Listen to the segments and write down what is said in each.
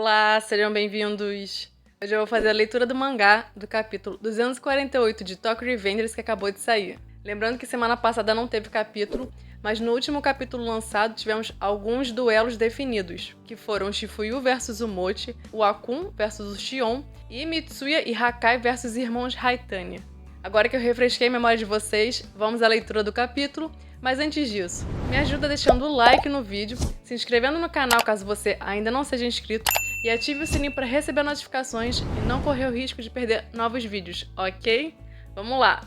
Olá, sejam bem-vindos! Hoje eu vou fazer a leitura do mangá do capítulo 248 de Tokyo Revengers que acabou de sair. Lembrando que semana passada não teve capítulo, mas no último capítulo lançado tivemos alguns duelos definidos, que foram o Shifuyu vs o Mochi, o Akun vs o Shion e Mitsuya e Hakai vs irmãos Haitania. Agora que eu refresquei a memória de vocês, vamos à leitura do capítulo, mas antes disso, me ajuda deixando o like no vídeo, se inscrevendo no canal caso você ainda não seja inscrito e ative o sininho para receber notificações e não correr o risco de perder novos vídeos, ok? Vamos lá!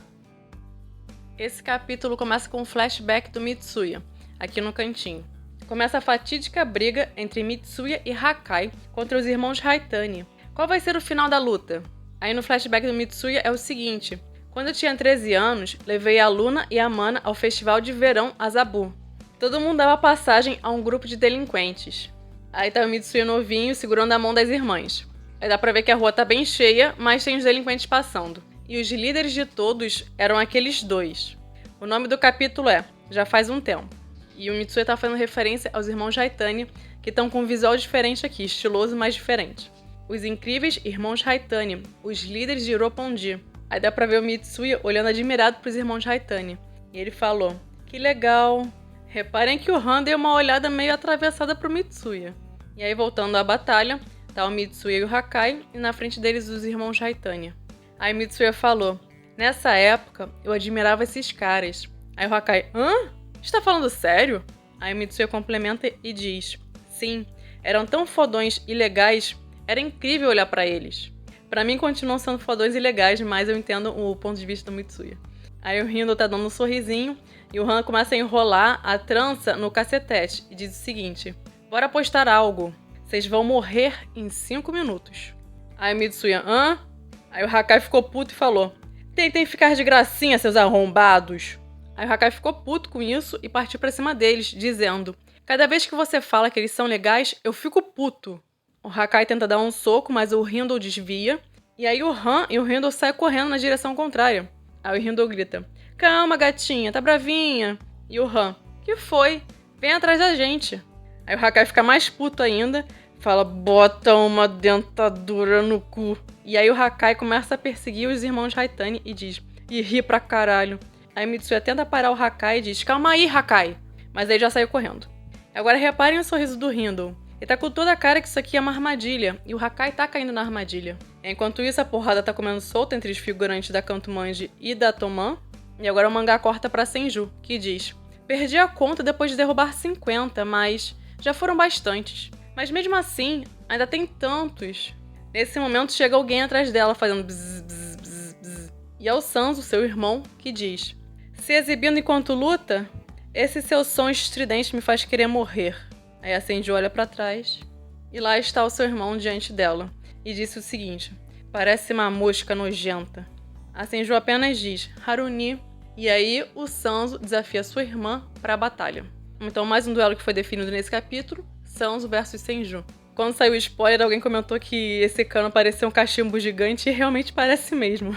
Esse capítulo começa com um flashback do Mitsuya, aqui no cantinho. Começa a fatídica briga entre Mitsuya e Hakai contra os irmãos Haitani. Qual vai ser o final da luta? Aí no flashback do Mitsuya é o seguinte: quando eu tinha 13 anos, levei a Luna e a Mana ao festival de verão Azabu. Todo mundo dava passagem a um grupo de delinquentes. Aí tá o Mitsuya novinho segurando a mão das irmãs. Aí dá pra ver que a rua tá bem cheia, mas tem os delinquentes passando. E os líderes de todos eram aqueles dois. O nome do capítulo é Já Faz um Tempo. E o Mitsuya tá fazendo referência aos irmãos Haitani, que estão com um visual diferente aqui, estiloso, mas diferente. Os incríveis irmãos Haitani, os líderes de Roppongi. Aí dá pra ver o Mitsuya olhando admirado pros irmãos Haitani. E ele falou: que legal. Reparem que o Han deu uma olhada meio atravessada pro Mitsuya. E aí voltando à batalha, tá o Mitsuya e o Hakai, e na frente deles os irmãos Haitani. Aí Mitsuya falou: nessa época, eu admirava esses caras. Aí o Hakai: hã? Está falando sério? Aí o Mitsuya complementa e diz: sim, eram tão fodões e legais, era incrível olhar pra eles. Pra mim continuam sendo fodões e legais, mas eu entendo o ponto de vista do Mitsuya. Aí o Rindo tá dando um sorrisinho, e o Han começa a enrolar a trança no cacetete, e diz o seguinte: bora apostar algo, vocês vão morrer em 5 minutos. Aí o Mitsuya: hã? Aí o Hakai ficou puto e falou: tentem ficar de gracinha, seus arrombados. Aí o Hakai ficou puto com isso e partiu pra cima deles, dizendo: cada vez que você fala que eles são legais, eu fico puto. O Hakai tenta dar um soco, mas o Rindo desvia. E aí o Han e o Rindo saem correndo na direção contrária. Aí o Rindo grita: calma, gatinha, tá bravinha. E o Han: que foi? Vem atrás da gente. Aí o Hakai fica mais puto ainda, fala: bota uma dentadura no cu. E aí o Hakai começa a perseguir os irmãos Haitani e diz: e ri pra caralho. Aí Mitsuya tenta parar o Hakai e diz: calma aí, Hakai. Mas aí já saiu correndo. Agora reparem o sorriso do Rindo. Ele tá com toda a cara que isso aqui é uma armadilha, e o Hakai tá caindo na armadilha. Enquanto isso, a porrada tá comendo solta entre os figurantes da Kanto Manji e da Toman. E agora o mangá corta pra Senju, que diz: perdi a conta depois de derrubar 50, mas já foram bastantes. Mas mesmo assim, ainda tem tantos. Nesse momento chega alguém atrás dela fazendo bzz, bzz, bzz, bzz. E é o Sanzo, seu irmão, que diz: se exibindo enquanto luta, esse seu som estridente me faz querer morrer. Aí a Senju olha pra trás e lá está o seu irmão diante dela e disse o seguinte: parece uma mosca nojenta. A Senju apenas diz: Haruni. E aí o Sanzo desafia sua irmã para a batalha. Então mais um duelo que foi definido nesse capítulo: Sanzo versus Senju. Quando saiu o spoiler, alguém comentou que esse cano parecia um cachimbo gigante e realmente parece mesmo.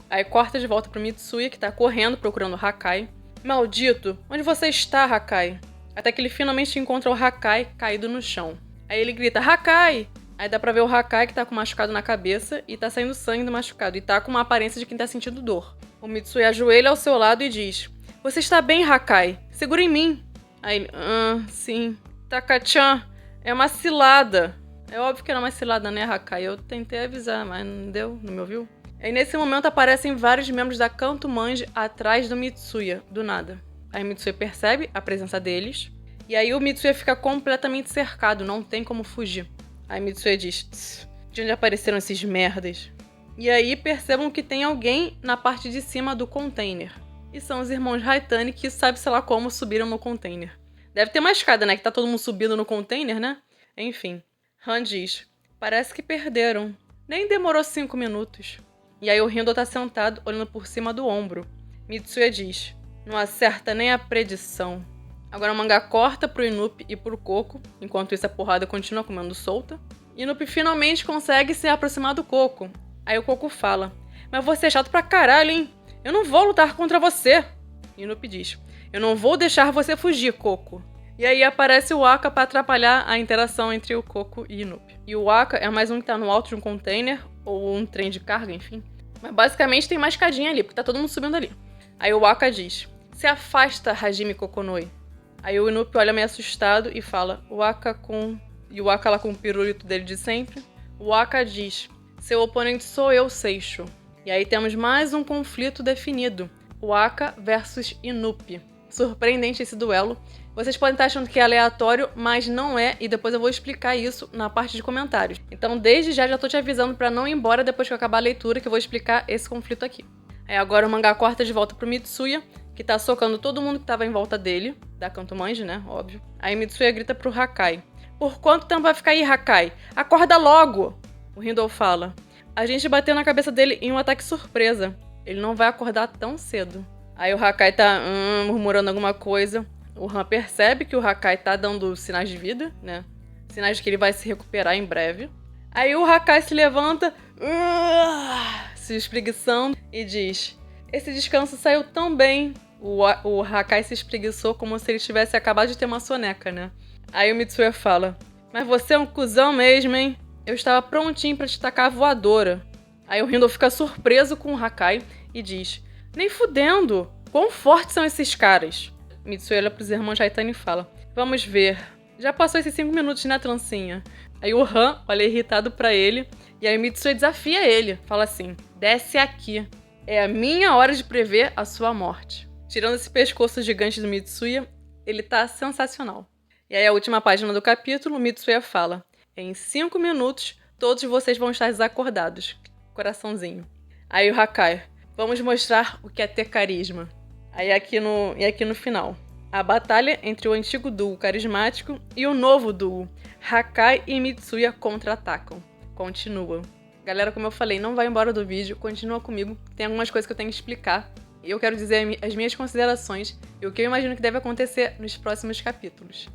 Aí corta de volta pro Mitsuya, que tá correndo procurando o Hakai. Maldito, onde você está, Hakai? Até que ele finalmente encontra o Hakai caído no chão. Aí ele grita: Hakai! Aí dá pra ver o Hakai que tá com um machucado na cabeça e tá saindo sangue do machucado e tá com uma aparência de quem tá sentindo dor. O Mitsuya ajoelha ao seu lado e diz: você está bem, Hakai? Segura em mim. Aí ele: sim. Taka-chan, é uma cilada. É óbvio que era uma cilada, né, Hakai? Eu tentei avisar, mas não deu, não me ouviu? Aí nesse momento aparecem vários membros da Kanto Manji atrás do Mitsuya, do nada. Aí o Mitsuya percebe a presença deles, e aí o Mitsuya fica completamente cercado, não tem como fugir. Aí Mitsuya diz: de onde apareceram esses merdas? E aí percebam que tem alguém na parte de cima do container. E são os irmãos Haitani que sabe-se lá como subiram no container. Deve ter uma escada, né, que tá todo mundo subindo no container, né? Enfim. Han diz: parece que perderam. Nem demorou 5 minutos. E aí o Rindo tá sentado, olhando por cima do ombro. Mitsuya diz: não acerta nem a predição. Agora o mangá corta pro Inupi e pro Coco, enquanto isso a porrada continua comendo solta. Inupi finalmente consegue se aproximar do Coco. Aí o Coco fala: mas você é chato pra caralho, hein? Eu não vou lutar contra você. Inupi diz: eu não vou deixar você fugir, Coco. E aí aparece o Wakka pra atrapalhar a interação entre o Coco e Inup. E o Wakka é mais um que tá no alto de um container, ou um trem de carga, enfim. Mas basicamente tem uma escadinha ali, porque tá todo mundo subindo ali. Aí o Wakka diz: se afasta, Hajime Kokonoi. Aí o Inup olha meio assustado e fala: E o Wakka lá com o pirulito dele de sempre. O Wakka diz: seu oponente sou eu, Seixo. E aí temos mais um conflito definido. Wakka versus Inup. Surpreendente esse duelo. Vocês podem estar achando que é aleatório, mas não é, e depois eu vou explicar isso na parte de comentários. Então, desde já tô te avisando pra não ir embora depois que eu acabar a leitura, que eu vou explicar esse conflito aqui. Aí agora o mangá corta de volta pro Mitsuya, que tá socando todo mundo que tava em volta dele, da Kanto Manji, né, óbvio. Aí Mitsuya grita pro Hakai: por quanto tempo vai ficar aí, Hakai? Acorda logo! O Hindou fala: a gente bateu na cabeça dele em um ataque surpresa. Ele não vai acordar tão cedo. Aí o Hakai tá murmurando alguma coisa. O Han percebe que o Hakai tá dando sinais de vida, né? Sinais de que ele vai se recuperar em breve. Aí o Hakai se levanta, se espreguiçando, e diz: esse descanso saiu tão bem. O Hakai se espreguiçou como se ele tivesse acabado de ter uma soneca, né? Aí o Mitsuya fala: mas você é um cuzão mesmo, hein? Eu estava prontinho pra te tacar a voadora. Aí o Hindou fica surpreso com o Hakai e diz: nem fudendo! Quão fortes são esses caras? Mitsuya olha pros irmãos Haitani e fala: vamos ver. Já passou esses 5 minutos, né, trancinha? Aí o Han olha irritado pra ele, e aí Mitsuya desafia ele. Fala assim: desce aqui. É a minha hora de prever a sua morte. Tirando esse pescoço gigante do Mitsuya, ele tá sensacional. E aí a última página do capítulo, Mitsuya fala: em 5 minutos, todos vocês vão estar desacordados. Coraçãozinho. Aí o Hakai: vamos mostrar o que é ter carisma. Aí aqui no final, a batalha entre o antigo duo carismático e o novo duo, Hakai e Mitsuya, contra-atacam. Continua. Galera, como eu falei, não vai embora do vídeo, continua comigo, tem algumas coisas que eu tenho que explicar. E eu quero dizer as minhas considerações e o que eu imagino que deve acontecer nos próximos capítulos.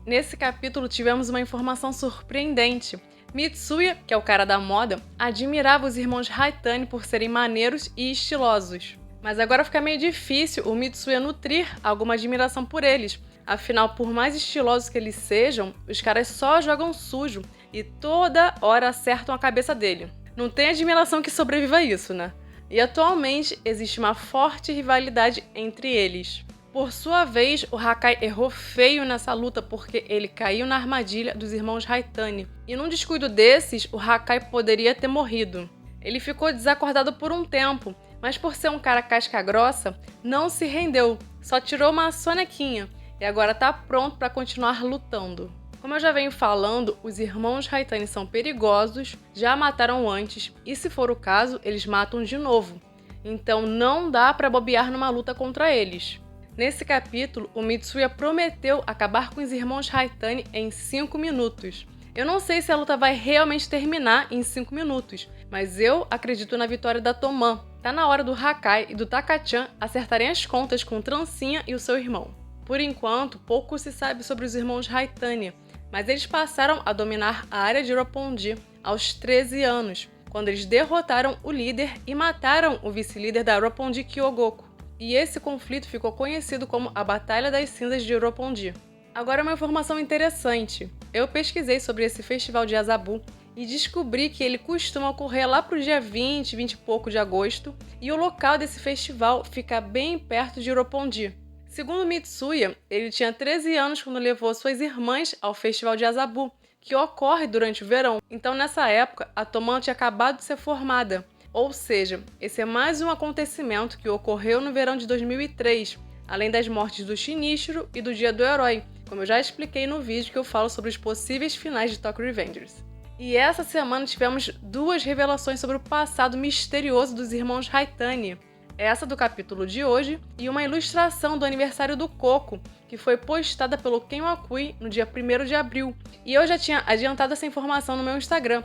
Nesse capítulo tivemos uma informação surpreendente. Mitsuya, que é o cara da moda, admirava os irmãos Haitani por serem maneiros e estilosos. Mas agora fica meio difícil o Mitsuya nutrir alguma admiração por eles. Afinal, por mais estilosos que eles sejam, os caras só jogam sujo e toda hora acertam a cabeça dele. Não tem admiração que sobreviva a isso, né? E atualmente existe uma forte rivalidade entre eles. Por sua vez, o Hakai errou feio nessa luta porque ele caiu na armadilha dos irmãos Haitani. E num descuido desses, o Hakai poderia ter morrido. Ele ficou desacordado por um tempo, mas por ser um cara casca grossa, não se rendeu, só tirou uma sonequinha e agora tá pronto para continuar lutando. Como eu já venho falando, os irmãos Haitani são perigosos, já mataram antes e, se for o caso, eles matam de novo. Então não dá para bobear numa luta contra eles. Nesse capítulo, o Mitsuya prometeu acabar com os irmãos Haitani em 5 minutos. Eu não sei se a luta vai realmente terminar em 5 minutos, mas eu acredito na vitória da Toman. Tá na hora do Hakai e do Taka-chan acertarem as contas com Trancinha e o seu irmão. Por enquanto, pouco se sabe sobre os irmãos Haitani, mas eles passaram a dominar a área de Roppongi aos 13 anos, quando eles derrotaram o líder e mataram o vice-líder da Roppongi Kyogoku. E esse conflito ficou conhecido como a Batalha das Cinzas de Roppongi. Agora uma informação interessante. Eu pesquisei sobre esse festival de Azabu e descobri que ele costuma ocorrer lá pro dia 20 e pouco de agosto, e o local desse festival fica bem perto de Roppongi. Segundo Mitsuya, ele tinha 13 anos quando levou suas irmãs ao festival de Azabu, que ocorre durante o verão. Então nessa época, a Toman tinha acabado de ser formada. Ou seja, esse é mais um acontecimento que ocorreu no verão de 2003, além das mortes do Shinichiro e do Dia do Herói, como eu já expliquei no vídeo que eu falo sobre os possíveis finais de Tokyo Revengers. E essa semana tivemos 2 revelações sobre o passado misterioso dos irmãos Haitani. Essa do capítulo de hoje e uma ilustração do aniversário do Coco, que foi postada pelo Ken Wakui no dia 1º de abril. E eu já tinha adiantado essa informação no meu Instagram,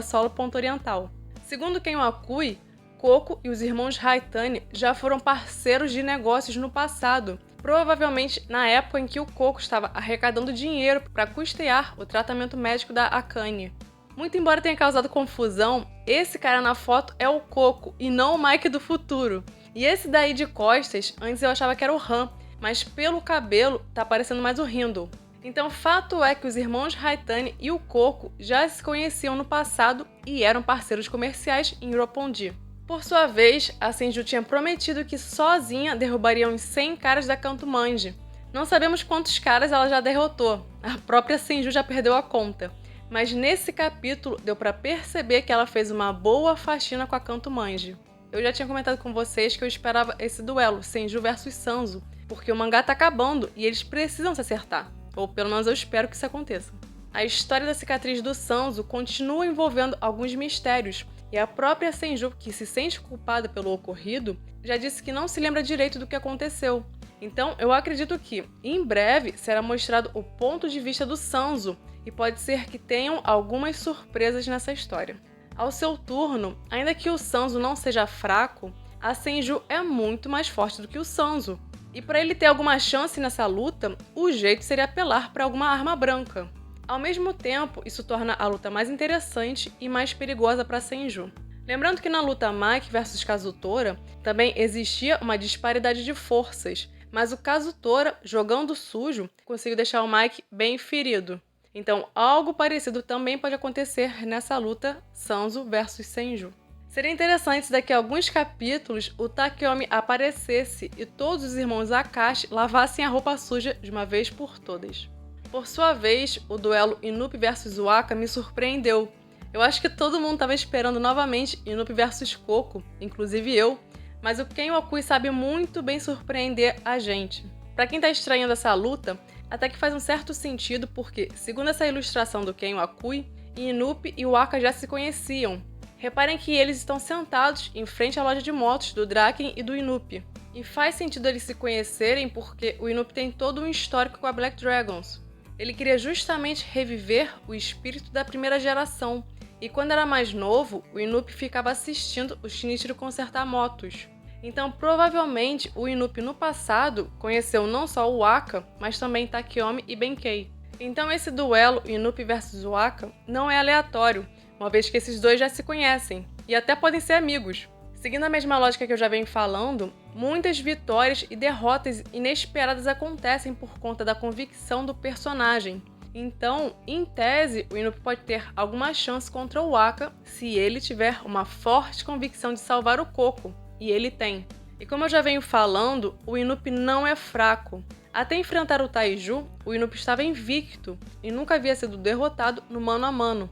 @solo.oriental. Segundo Ken Wakui, Coco e os irmãos Haitani já foram parceiros de negócios no passado, provavelmente na época em que o Coco estava arrecadando dinheiro para custear o tratamento médico da Akane. Muito embora tenha causado confusão, esse cara na foto é o Coco e não o Mike do futuro. E esse daí de costas, antes eu achava que era o Han, mas pelo cabelo tá parecendo mais o Rindle. Então, fato é que os irmãos Haitane e o Coco já se conheciam no passado e eram parceiros comerciais em Roppongi. Por sua vez, a Senju tinha prometido que sozinha derrubaria uns 100 caras da Canto Manji. Não sabemos quantos caras ela já derrotou, a própria Senju já perdeu a conta. Mas nesse capítulo deu pra perceber que ela fez uma boa faxina com a Canto Manji. Eu já tinha comentado com vocês que eu esperava esse duelo, Senju versus Sanzo, porque o mangá tá acabando e eles precisam se acertar. Ou pelo menos eu espero que isso aconteça. A história da cicatriz do Sanzo continua envolvendo alguns mistérios, e a própria Senju, que se sente culpada pelo ocorrido, já disse que não se lembra direito do que aconteceu. Então eu acredito que, em breve, será mostrado o ponto de vista do Sanzo, e pode ser que tenham algumas surpresas nessa história. Ao seu turno, ainda que o Sanzo não seja fraco, a Senju é muito mais forte do que o Sanzo. E para ele ter alguma chance nessa luta, o jeito seria apelar para alguma arma branca. Ao mesmo tempo, isso torna a luta mais interessante e mais perigosa para Senju. Lembrando que na luta Mike vs Kazutora, também existia uma disparidade de forças, mas o Kazutora, jogando sujo, conseguiu deixar o Mike bem ferido. Então, algo parecido também pode acontecer nessa luta Sanzo vs Senju. Seria interessante se daqui a alguns capítulos o Takeyomi aparecesse e todos os irmãos Akashi lavassem a roupa suja de uma vez por todas. Por sua vez, o duelo Inupi vs Waka me surpreendeu. Eu acho que todo mundo estava esperando novamente Inupi vs Coco, inclusive eu, mas o Ken Wakui sabe muito bem surpreender a gente. Pra quem tá estranhando essa luta, até que faz um certo sentido porque, segundo essa ilustração do Ken Wakui, Inupi e Waka já se conheciam. Reparem que eles estão sentados em frente à loja de motos do Draken e do Inupi. E faz sentido eles se conhecerem porque o Inupi tem todo um histórico com a Black Dragons. Ele queria justamente reviver o espírito da primeira geração. E quando era mais novo, o Inupi ficava assistindo o Shinichiro consertar motos. Então, provavelmente, o Inupi no passado conheceu não só o Waka, mas também Takeyomi e Benkei. Então esse duelo Inupi vs Waka não é aleatório, uma vez que esses dois já se conhecem, e até podem ser amigos. Seguindo a mesma lógica que eu já venho falando, muitas vitórias e derrotas inesperadas acontecem por conta da convicção do personagem. Então, em tese, o Inupi pode ter alguma chance contra o Waka se ele tiver uma forte convicção de salvar o Coco, e ele tem. E como eu já venho falando, o Inupi não é fraco. Até enfrentar o Taiju, o Inupi estava invicto e nunca havia sido derrotado no mano a mano.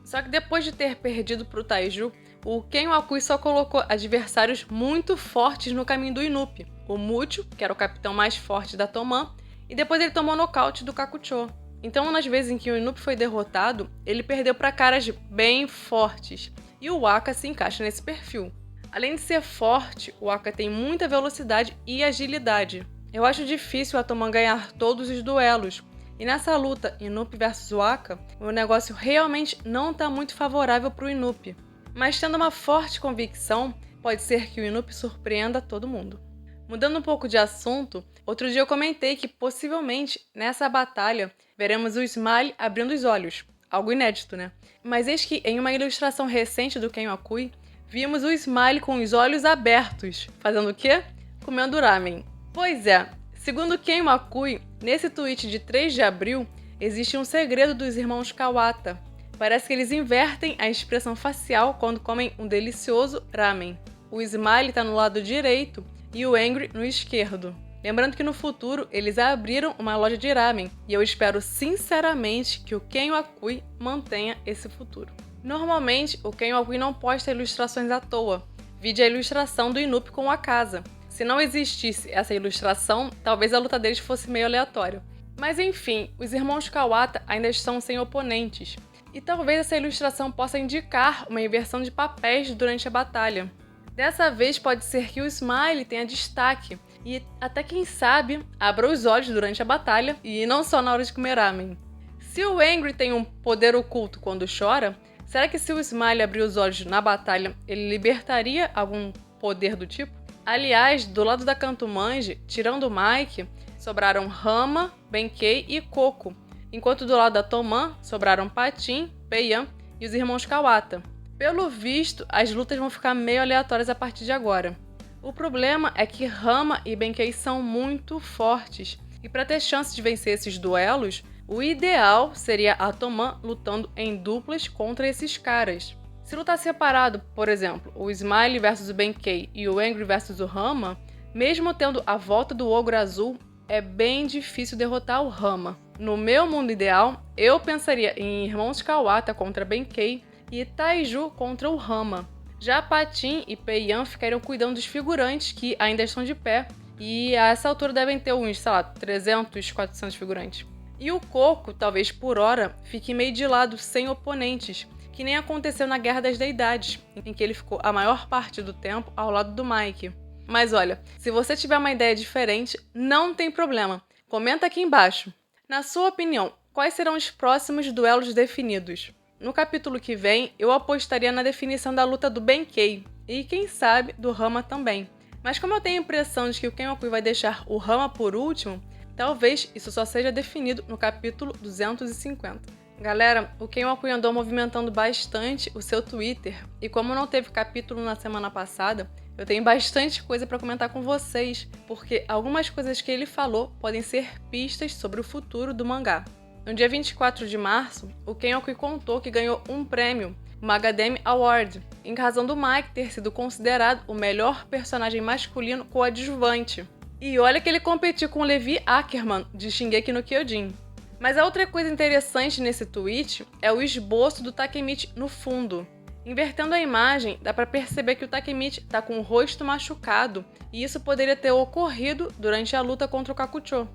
Só que depois de ter perdido para o Taiju, o Ken Wakui só colocou adversários muito fortes no caminho do Inupi. O Mucho, que era o capitão mais forte da Toman, e depois ele tomou nocaute do Kakucho. Então, nas vezes em que o Inupi foi derrotado, ele perdeu para caras bem fortes, e o Waka se encaixa nesse perfil. Além de ser forte, o Waka tem muita velocidade e agilidade. Eu acho difícil a Toman ganhar todos os duelos, e nessa luta Inupi vs Waka, o negócio realmente não está muito favorável para o Inupi. Mas tendo uma forte convicção, pode ser que o Inupi surpreenda todo mundo. Mudando um pouco de assunto, outro dia eu comentei que possivelmente nessa batalha veremos o Smile abrindo os olhos, algo inédito, né? Mas eis que em uma ilustração recente do Ken Wakui, vimos o Smile com os olhos abertos, fazendo o quê? Comendo ramen. Pois é, segundo Ken Wakui, nesse tweet de 3 de abril, existe um segredo dos irmãos Kawata. Parece que eles invertem a expressão facial quando comem um delicioso ramen. O Smile está no lado direito e o Angry no esquerdo. Lembrando que no futuro eles abriram uma loja de ramen e eu espero sinceramente que o Ken Wakui mantenha esse futuro. Normalmente, o Ken Wakui não posta ilustrações à toa. Vide a ilustração do Inupi com a casa. Se não existisse essa ilustração, talvez a luta deles fosse meio aleatória. Mas enfim, os irmãos Kawata ainda estão sem oponentes. E talvez essa ilustração possa indicar uma inversão de papéis durante a batalha. Dessa vez pode ser que o Smile tenha destaque e até quem sabe abra os olhos durante a batalha e não só na hora de comer ramen. Se o Angry tem um poder oculto quando chora, será que se o Smile abrir os olhos na batalha, ele libertaria algum poder do tipo? Aliás, do lado da Canto Manji, tirando o Mike, sobraram Rama, Benkei e Coco, enquanto do lado da Toman sobraram Patin, Peiyan e os irmãos Kawata. Pelo visto, as lutas vão ficar meio aleatórias a partir de agora. O problema é que Rama e Benkei são muito fortes, e para ter chance de vencer esses duelos, o ideal seria a Toman lutando em duplas contra esses caras. Se lutar separado, por exemplo, o Smiley versus o Benkei e o Angry versus o Rama, mesmo tendo a volta do Ogro Azul, é bem difícil derrotar o Rama. No meu mundo ideal, eu pensaria em Irmãos Kawata contra Benkei e Taiju contra o Rama. Já Patin e Pei-Yan ficariam cuidando dos figurantes que ainda estão de pé, e a essa altura devem ter uns, 300, 400 figurantes. E o Coco, talvez por hora, fique meio de lado, sem oponentes, que nem aconteceu na Guerra das Deidades, em que ele ficou a maior parte do tempo ao lado do Mike. Mas olha, se você tiver uma ideia diferente, não tem problema. Comenta aqui embaixo. Na sua opinião, quais serão os próximos duelos definidos? No capítulo que vem, eu apostaria na definição da luta do Benkei, e quem sabe do Rama também. Mas como eu tenho a impressão de que o Kenwaku vai deixar o Rama por último, talvez isso só seja definido no capítulo 250. Galera, o Kenwaku andou movimentando bastante o seu Twitter, e como não teve capítulo na semana passada, eu tenho bastante coisa para comentar com vocês, porque algumas coisas que ele falou podem ser pistas sobre o futuro do mangá. No dia 24 de março, o Kenwaku contou que ganhou um prêmio, o Magademe Award, em razão do Mike ter sido considerado o melhor personagem masculino coadjuvante. E olha que ele competiu com o Levi Ackerman, de Shingeki no Kyojin. Mas a outra coisa interessante nesse tweet é o esboço do Takemichi no fundo. Invertendo a imagem, dá para perceber que o Takemichi está com o rosto machucado, e isso poderia ter ocorrido durante a luta contra o Kakucho.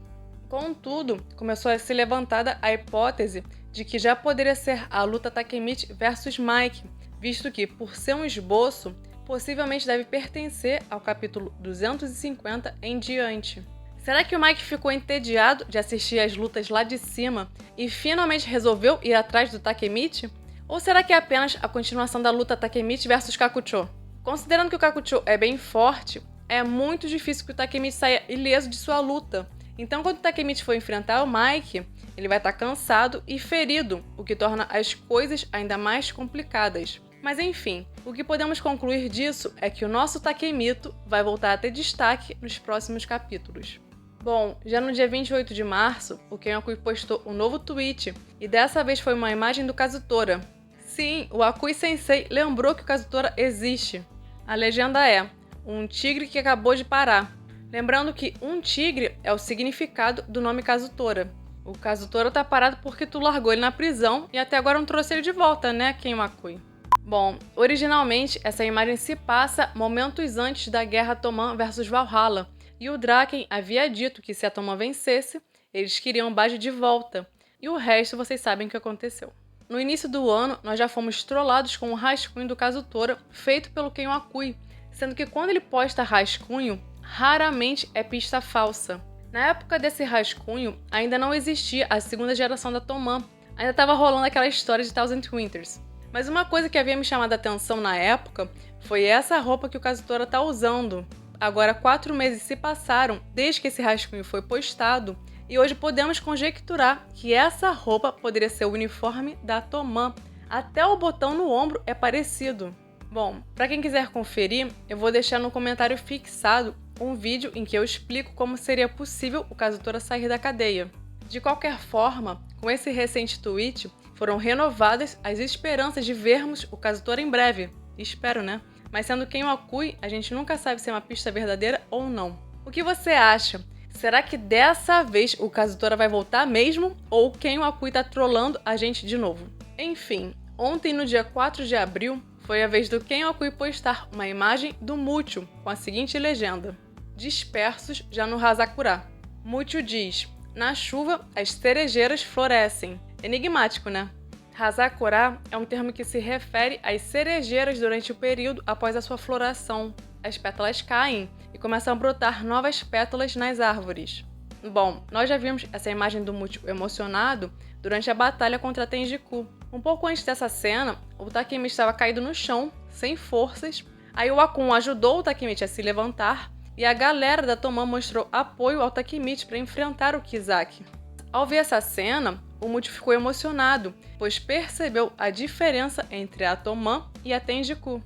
Contudo, começou a ser levantada a hipótese de que já poderia ser a luta Takemichi versus Mike, visto que, por ser um esboço, possivelmente deve pertencer ao capítulo 250 em diante. Será que o Mike ficou entediado de assistir às lutas lá de cima e finalmente resolveu ir atrás do Takemichi? Ou será que é apenas a continuação da luta Takemichi versus Kakucho? Considerando que o Kakucho é bem forte, é muito difícil que o Takemichi saia ileso de sua luta. Então, quando o Takemichi for enfrentar o Mike, ele vai estar cansado e ferido, o que torna as coisas ainda mais complicadas. Mas enfim, o que podemos concluir disso é que o nosso Takemito vai voltar a ter destaque nos próximos capítulos. Bom, já no dia 28 de março, o Kenwaku postou um novo tweet, e dessa vez foi uma imagem do Kazutora. Sim, o Akui Sensei lembrou que o Kazutora existe. A legenda é: um tigre que acabou de parar. Lembrando que um tigre é o significado do nome Kazutora. O Kazutora tá parado porque tu largou ele na prisão e até agora não trouxe ele de volta, né, Kenwaku? Bom, originalmente essa imagem se passa momentos antes da guerra Toman versus Valhalla, e o Draken havia dito que se a Toman vencesse, eles queriam o Baji de volta, e o resto vocês sabem o que aconteceu. No início do ano, nós já fomos trollados com o rascunho do Kazutora feito pelo Kenwaku, sendo que quando ele posta rascunho, raramente é pista falsa. Na época desse rascunho, ainda não existia a segunda geração da Toman, ainda estava rolando aquela história de Thousand Winters. Mas uma coisa que havia me chamado a atenção na época foi essa roupa que o Kazutora está usando. Agora 4 meses se passaram desde que esse rascunho foi postado, e hoje podemos conjecturar que essa roupa poderia ser o uniforme da Toman. Até o botão no ombro é parecido. Bom, para quem quiser conferir, eu vou deixar no comentário fixado um vídeo em que eu explico como seria possível o Kazutora sair da cadeia. De qualquer forma, com esse recente tweet, foram renovadas as esperanças de vermos o Kazutora em breve. Espero, né? Mas sendo Kenwaku, a gente nunca sabe se é uma pista verdadeira ou não. O que você acha? Será que dessa vez o Kazutora vai voltar mesmo? Ou o Kenwaku tá trollando a gente de novo? Enfim, ontem no dia 4 de abril, foi a vez do Kenwaku postar uma imagem do Mucho com a seguinte legenda: dispersos já no Hazakura. Mucho diz: na chuva as cerejeiras florescem. Enigmático, né? Hazakura é um termo que se refere às cerejeiras durante o período após a sua floração. As pétalas caem e começam a brotar novas pétalas nas árvores. Bom, nós já vimos essa imagem do Mucho emocionado durante a batalha contra Tenjiku. Um pouco antes dessa cena, o Takemichi estava caído no chão, sem forças. Aí o Akun ajudou o Takemichi a se levantar e a galera da Toman mostrou apoio ao Takemichi para enfrentar o Kizaki. Ao ver essa cena, o Mucho ficou emocionado, pois percebeu a diferença entre a Toman e a Tenjiku.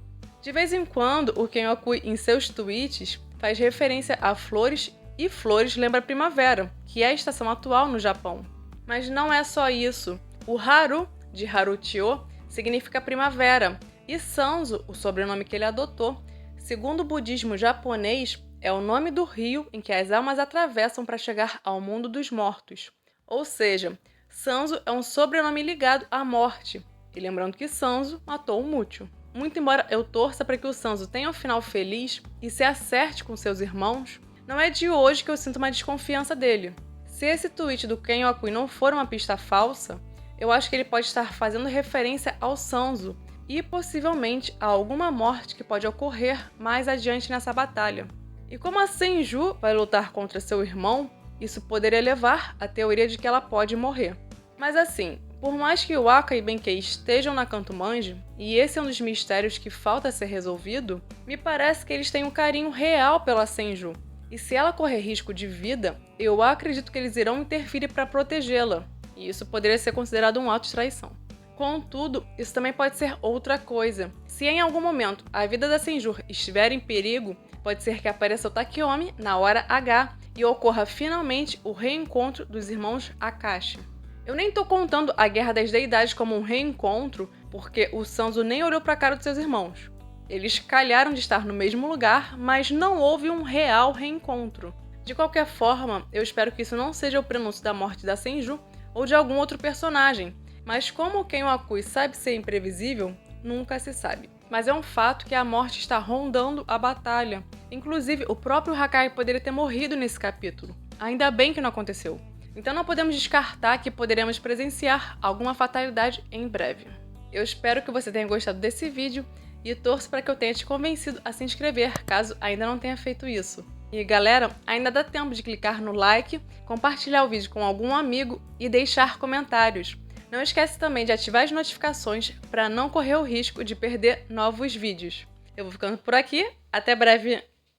De vez em quando, o Kenokui em seus tweets faz referência a flores e flores lembra a primavera, que é a estação atual no Japão. Mas não é só isso. O Haru, de Haruchio, significa primavera, e Sanzo, o sobrenome que ele adotou, segundo o budismo japonês, é o nome do rio em que as almas atravessam para chegar ao mundo dos mortos. Ou seja, Sanzo é um sobrenome ligado à morte. E lembrando que Sanzo matou o Mútil. Muito embora eu torça para que o Sanzo tenha um final feliz e se acerte com seus irmãos, não é de hoje que eu sinto uma desconfiança dele. Se esse tweet do Kenokui não for uma pista falsa, eu acho que ele pode estar fazendo referência ao Sanzo e possivelmente a alguma morte que pode ocorrer mais adiante nessa batalha. E como a Senju vai lutar contra seu irmão, isso poderia levar à teoria de que ela pode morrer. Mas assim, por mais que o Aka e Benkei estejam na Kanto-Manji, e esse é um dos mistérios que falta ser resolvido, me parece que eles têm um carinho real pela Senju. E se ela correr risco de vida, eu acredito que eles irão interferir para protegê-la, e isso poderia ser considerado um ato de traição. Contudo, isso também pode ser outra coisa. Se em algum momento a vida da Senju estiver em perigo, pode ser que apareça o Takeomi na hora H e ocorra finalmente o reencontro dos irmãos Akashi. Eu nem tô contando a Guerra das Deidades como um reencontro, porque o Sanzo nem olhou para a cara dos seus irmãos. Eles calharam de estar no mesmo lugar, mas não houve um real reencontro. De qualquer forma, eu espero que isso não seja o prenúncio da morte da Senju ou de algum outro personagem, mas como o Kenokui sabe ser imprevisível, nunca se sabe. Mas é um fato que a morte está rondando a batalha. Inclusive, o próprio Hakai poderia ter morrido nesse capítulo. Ainda bem que não aconteceu. Então não podemos descartar que poderemos presenciar alguma fatalidade em breve. Eu espero que você tenha gostado desse vídeo e torço para que eu tenha te convencido a se inscrever, caso ainda não tenha feito isso. E galera, ainda dá tempo de clicar no like, compartilhar o vídeo com algum amigo e deixar comentários. Não esquece também de ativar as notificações para não correr o risco de perder novos vídeos. Eu vou ficando por aqui, até breve!